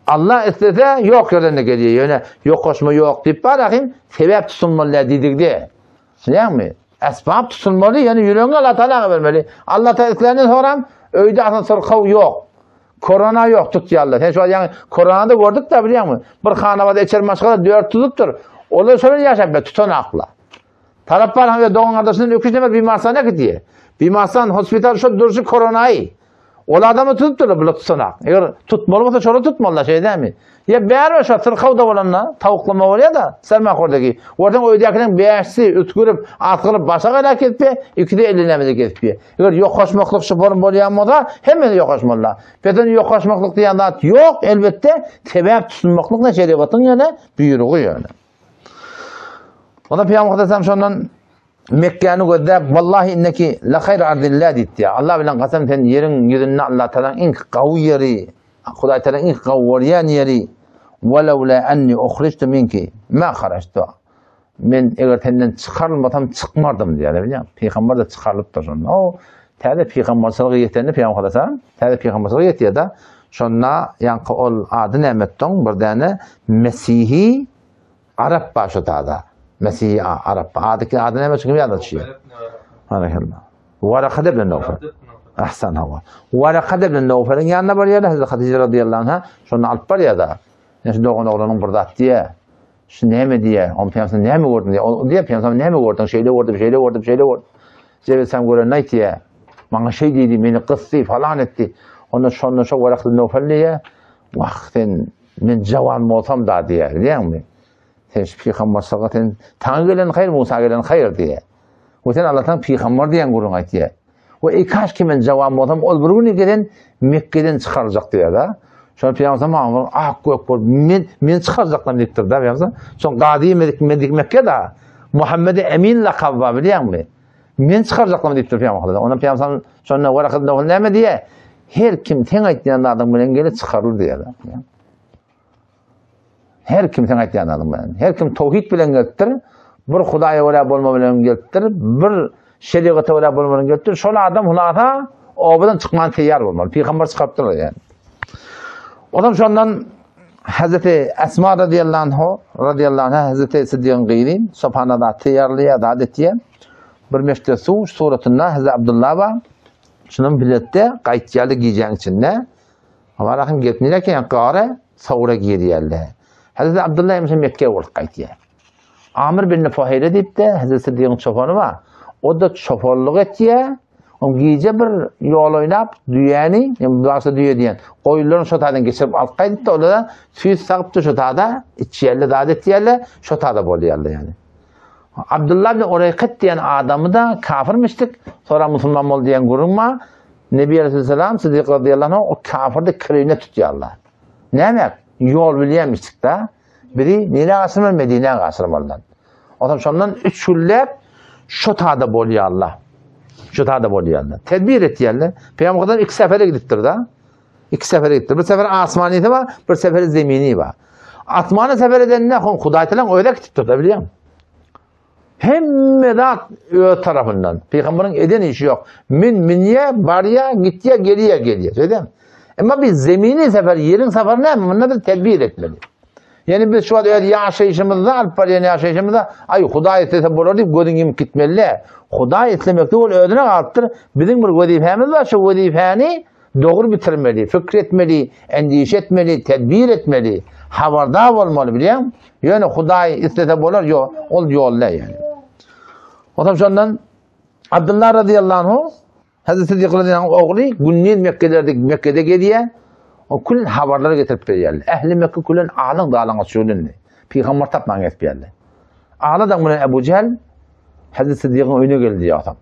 Allah istese yok yerine geliyor. Yani yok koşma yok deyip bakayım sebep tutulmalı dedik de. Biliyor musun? Esbab tutulmalı yani yüreğine Allah Teala'ya vermeli. Allah Teala'nın soram öyde aslında kav yok. Korona yok tutuyor Allah. Sen şu an yani koronada gördük de biliyor musun? Bir hanavada içer maşkala 4 tutuptur. Ondan sonra yaşayıp tutan akla. Taraf var hani doğan kardeşinin öküz demek bir masana gidiyor. Bir masan hospital şu duruşu koronayı. O adamı tuttular bile tutsanak. Eğer tutmalı olsa şöyle tutmalılar şey değil mi? Ya beğer şu tırkavda olanla tavuklama var ya da Selmak oradaki. Oradan oydakinin beğersi ütkürüp atkılıp başa kadar ketpiyor. İki de eline ketpiyor. Eğer yok koşmaklık sporun boyayanmada hemen yok koşmalılar. Beden yok koşmaklık diyen de yok elbette sebep tutulmaklık ne şeriatın yani buyruğu yani. Ona Peygamber desem şundan Mekke'ni gözlep vallahi inneki la hayr ardillah ditti. Allah bilen qasam sen yerin yüzünde Allah Teala'nın en qawi yeri, Huday Teala'nın en qawwariyan yeri. Velavla enni ukhrijtu minki ma kharajtu. Men eğer senden çıkarılmasam çıkmardım diye biliyor musun? Peygamber de çıkarılıp da sonra. O tade peygamberçiliğe yetenli Peygamber desem, tade peygamberçiliğe yetiyor da şonna yani ol adı nemetton bir tane Mesihi Arap başı tada. Mesihi Arap. Adı ne meçhul bir şey. Barakallah. Varaka ibn Nawfal. Ahsan hava. Varaka ibn Nawfal'ın yanına var ya da Hazreti Hatice radıyallahu anha şunu alıp var ya da. Yani doğan oğlanın burada diye. Şu ne mi diye. On peygamber ne mi gördün diye. O diye peygamber ne mi gördün? Şeyle gördüm, şeyle gördüm, şeyle gördüm. Cevdet sen gören ne diye. Bana şey dedi, beni kıstı falan etti. Ondan sonra şu Varaka ibn Nawfal diye. Vaktin ben cavan mı olsam da diye. Biliyor musun? Peygamber sallallahu Tanrı gelen hayır, Musa gelen hayır diye. O sen Allah'tan peygamber diyen gurun ayet diye. O kaç kimin cevabı olsam ol bir gün gelen Mekke'den çıkaracak diye da. Sonra Peygamber sallallahu men çıkaracaklar diktir da Peygamber. Son Gadi Mekke'de Muhammed Emin lakabı var biliyor musun? Men çıkaracaklar diktir Peygamber. Ona Peygamber sonra varakında ne diye her kim ten aytlayan adam bilen gelip çıkarılır diye da. Her kim sen aytlayan adam bilen. Her kim tevhid bilen gelipdir. Bir Hudaya öyle bolma bilen gelipdir. Bir şeriata öyle bolma bilen gelipdir. Şol adam hulata obadan çıkman tayyor bolmalı. Peygamber çıkarıptır yani. Adam şondan Hazreti Esma radıyallahu anha Hazreti Siddiq'in gıyrin subhanallah tayyorliya da adetiye bir meşte su suratında Hazreti Abdullah var. Şunun bilette qaytyalı giyeceğin içinde. Ama rakım gitmeyken qara savura giydiyerler. Hazreti Abdullah mesela Mekke'ye vurup qaytıyor. Amir bin Fuhayra deyip de Hazreti Siddiq'in çobanı var. O da çobanlık etiyor. O gece bir yol oynap düğeni, yani duası düğü diyen koyunların şotadan geçirip alıp kaydıp da orada suyu sağıp da şotada içiyerle, da adetiyerle şotada boluyorlar yani. Abdullah bin Ureyqet diyen adamı da kafirmiştik. Sonra Müslüman ol diyen gurunma. Nebi Aleyhisselam Siddiq radıyallahu anh o kafir de kırığına tutuyorlar. Ne demek? Yol bilemiştik da. Biri nereye kasırmalı? Medine'ye kasırmalı. O zaman şundan 3 güllep şotada boluyor Allah. Şu taada bolýarlar. Tedbir etýärler. Peýgamberler 2 sefere gidipdir da. 2 sefere gittir. Bir sefer asmaniyeti var, bir sefer zemini var. Atmanı sefer eden ne? Hudaý Teala öyle gidipdir da bilýär. Hemme zat ö tarafından. Peygamberin eden işi yok. Minye, barya, gitye, geriye geliyor. Söyledim. Ama biz zemini sefer, yerin seferine bunları bir tedbir etmeli. Yani biz şu an öyle yaşayışımızda, alparyen yaşayışımızda, ay Hudaý etlese bolar deyip gödüngüm gitmeli. Hudaý etlemekte ol ödüne kalıptır. Bizim bir vazifemiz var, şu vazifeni doğru bitirmeli, fikretmeli, endişe etmeli, tedbir etmeli, haberdar olmalı biliyor musun? Yani Hudaý etlese bolar, yok, ol yolla yani. O zaman şundan Abdullah radıyallahu anh, Hazreti Siddiq radıyallahu anh oğlu günlüğün Mekke'de geliyor. O külün haberleri getirip veriyorlar. Ehli Mekke külün ağlın dağlığına söylünür. Peygamber tapman etmiyorlar. Ağladan bunu Ebu Cehel, Hazreti Siddiq'ın önüne geldi diye adam.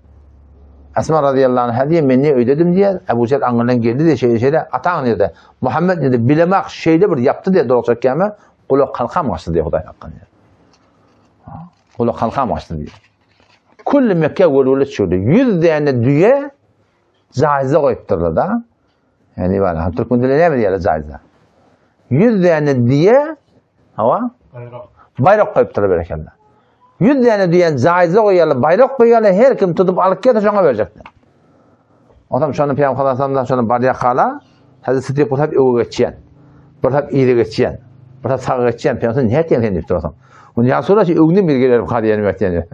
Esma radıyallahu anh diye ben ne ödedim diye Ebu Cehel anından geldi de şeyle atan dedi. Muhammed dedi bilemek şeyle bir yaptı diye doğru kâme kulu kalkam açtı diye Hudaý hakkında. Kulu kalkam açtı diye. Kulli Mekke vurulur şöyle 100 tane düğe caize koyupturlar da. Yani var. Türk müdürleri ne diyorlar caize? 100 tane düğe hava bayrak koyupturlar berekalla. 100 tane düğe caize koyuyorlar, bayrak koyuyorlar, her kim tutup alıp gelip şuna verecekler. O zaman şunu Peygamber Aleyhisselam'dan şunu baryak kala Hazreti Siddiq bu tabi öğü geçiyen. Bu tabi iyili geçiyen. Bu tabi sağı geçiyen. Peygamber niye temsil edip duruyorsun? Onun ya sonra öğünün bilgileri kadiyenim ettiğini.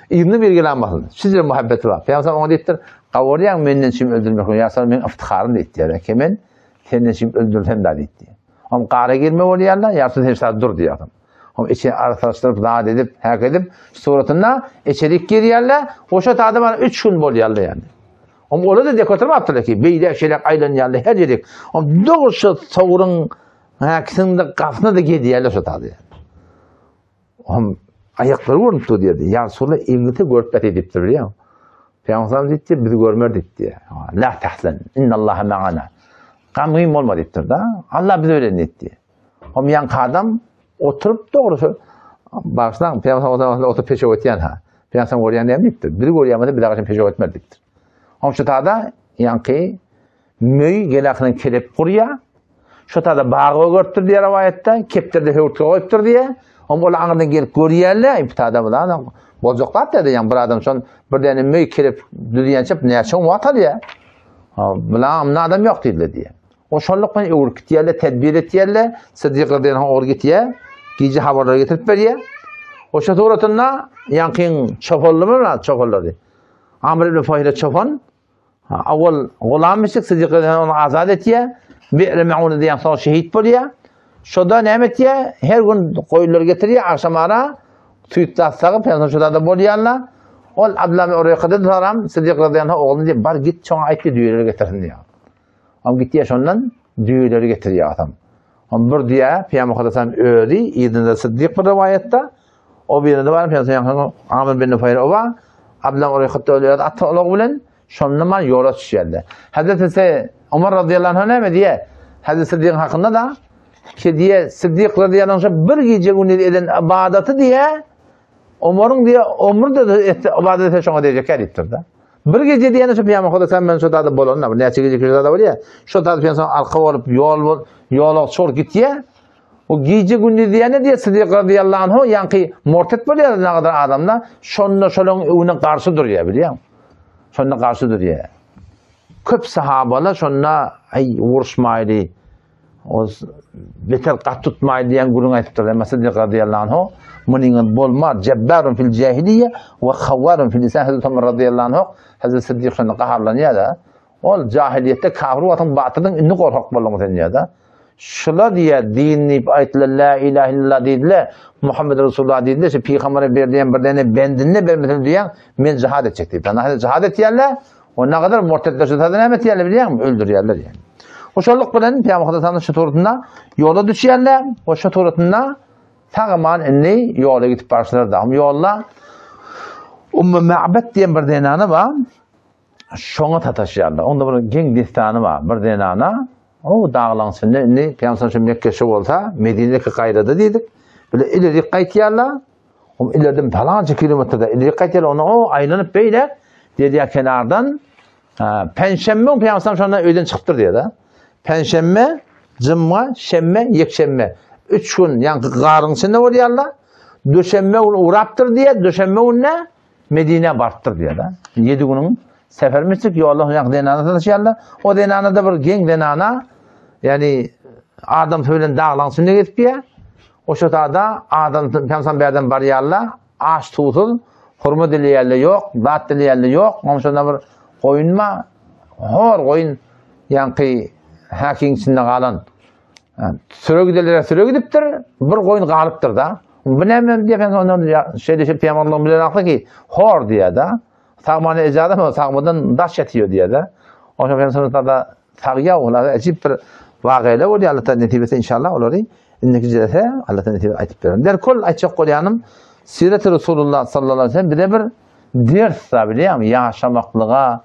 İbn-i bilgilenmektir. Sizce muhabbeti var. Peygamber ona deyiptir, qavrıyan menden şimdi öldürmek. Ya sonra men iftiharım deyiptir. Kemen senden şimdi öldürürüm da deyiptir. Ama qara girme oluyarlar, ya sonra hepsi dur diyor adam. Ama içeri arkadaşlar davet edip, hak edip, suratında içerik giriyarlar. Oşa tadı bana 3 gün boluyarlar yani. Ama ola da dekoturma yaptılar ki, beyler şeyler aylanıyarlar, her yedik. Ama doğrusu savurun kısımda kafına da gidiyarlar şu tadı yani. Ama ayakları vurdu diyordu. Ya sonra evlite görpet ediptir biliyor musun? Peygamber dedi bizi görmer dedi. La tahzen. İnnallaha ma'ana. Gamgim olma deyiptir da. Allah bizi öyle etti. O yan adam oturup doğrusu baştan Peygamber oturup peşe ötüyen ha. Peygamber oraya ne deyiptir? Biri oraya bir daha peşe ötmer deyiptir. Ama şu tada yankı möy gelakının kelep kuruya. Şu tada bağı görttür diye rivayette. Keptirde hürtü koyuptur diye. Ama ola anından gelip görüyorlar, iptada bulan bozuklar dedi yani bir adam son bir tane möy kelip düdüyençep ne yaşam vatal ya. Bulan adam yok dedi diye. O şonluk ben ürkütüyorlar, tedbir ettiyorlar, Siddiq radıyallahu anh orgitiye, gece haberleri getirip veriyor. O şatoratında yankın çopallı mı? Çopalları. Amr ibn Fahire çopan, avval gulamışık Siddiq radıyallahu anh azad etiyor, Bi'r Me'un diyen sonra şehit buluyor. Şoda ne emetiye? Her gün koyunları getiriyor, akşam ara tüyükler sağıp, yani şoda da boluyarlar. Ol Abdülhamid oraya kadar tutarım, Siddiq radıyallahu anh oğlum diye, bar git çoğun ayıplı düğüleri getirin diyor. Ama gitti ya şondan düğüleri getiriyor adam. Ama bir diye, Peygamber Aleyhisselam öğüdü, İdin'de Siddiq bir rivayette, o birinde de var, Peygamber Amr bin Nufayr o var, Abdülhamid oraya kadar ölüyordu, atı oğlu bilen, şondan yola düşüyordu. Hazreti Ömer radıyallahu anh ne diye, Hazreti Siddiq'in hakkında da, ki diye Siddiq radıyallahu anh bir gece günü eden ibadeti diye Ömer'in diye ömür de ibadeti şuna diyecek ediptir da. Bir gece diye şu Peygamber Aleyhisselam ben şu tadı bolon ne çekici bir tadı var ya. Şu tadı Peygamber arka olup yol sor gittiye. O gece günü diye ne diye Siddiq radıyallahu anh yankı murtet boluyor ne kadar adamda şonda şolun evine karşı duruyor biliyor musun? Şonda karşı duruyor. Köp sahabalar şonda ay vuruşmaydı. O beter kat tutmaydı diyen gurun ayıptır. Mesela radıyallahu anh Muningin bolma cebbarun fil cahiliye ve khavvarun fil İslam. Hazreti Ömer radıyallahu anh Hazreti Siddiq şunu qaharlanıyor da o cahiliyette kafir vatan batının inni korkak bolluğunu deniyor da şula diye dinleyip ayetler la ilahe illallah dediler Muhammed Resulullah dediler işte Peygamber'e verdiğin bir tane bendinle vermedin diyen men cihad edecek deyip. Yani cihad ettiyerler o ne kadar murtetleşir tadı ne ettiyerler biliyor musun? Öldürüyorlar yani. O şolluk bilen Peygamber Aleyhisselam'ın şatoratında yola düşüyorlar. O şatoratında tağman inni yola gidip başlar da. Yolla Ümmü Ma'bed diyen bir denanı var. Şoňa tataşýarlar. Onda bir geň destany var. Bir denana. O dağlaň üstünde inni Peygamber Mekke'de bolsa Medine'de gaýrada diýdik. Böyle ileri gaýtýarlar. O ileriden talanca kilometrede ileri gaýtýarlar. Onu o aýlanyp beýle Derya kenardan Penşembe Peygamber şondan öyden çıkıptır diye da. Penşembe, cuma, şemme, yekşemme. 3 gün yani garın içinde var diyorlar. Döşembe uğraptır diye, döşembe ne? Medine barttır diye da. 7 günün sefermiştik. Ya Allah yani denana taşıyarlar. O denana da bir gen denana yani adam söylen dağlansın ne gitip ya. O şotada adam Peygamber berden barıyarlar. Aç tutul. Hurma dileyerler yok. Bat dileyerler yok. Ama şonda bir koyunma. Hor koyun. Yani hakin içinde kalan. Süre gidiptir. Bir koyun kalıptır da. Bu ne diye ben şeyde Peygamber'in bilen aklı ki hor diye da. Sağmanı ecada mı sağmadan daş yatıyor diye de. O zaman da sağya olar acip bir vakayla o diye Allah'tan neticesi inşallah olur. Neticesi Allah'tan neticesi aytıp verin. Derkol açık koyanım Siret-i Resulullah sallallahu aleyhi ve sellem bir de bir ders biliyor musun? Yaşamaklığa,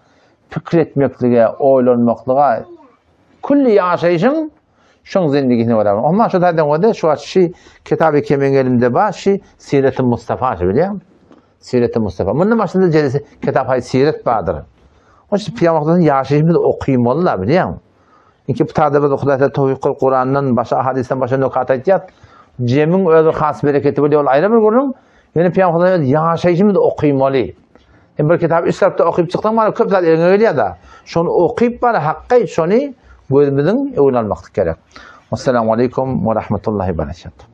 fikretmekliğe, oylanmaklığa kulli yaşayışın şun zindigini var. Ama şu da şu şey kitabı kimin elimde var? Şey Siret-i Mustafa biliyor musun? Siret-i Mustafa. Bunun başında celisi kitap siret vardır. O işte Peygamber'in yaşayışını okuyayım vallahi biliyor musun? İki kitabda da Huda Tevhid Kur'an'dan başka hadisten başka nokat aytıyat. Cemin özü has bereketi böyle ayrı bir görün. Yani Peygamber'in yaşayışını okuyayım vallahi. Bir kitap İslam'da okuyup çıktım var köp zat eline öyle da. Şunu okuyup bana hakkı şunu gözümüzün öğrenmek gerek. Esselamu aleyküm ve rahmetullahi ve berekatuhu.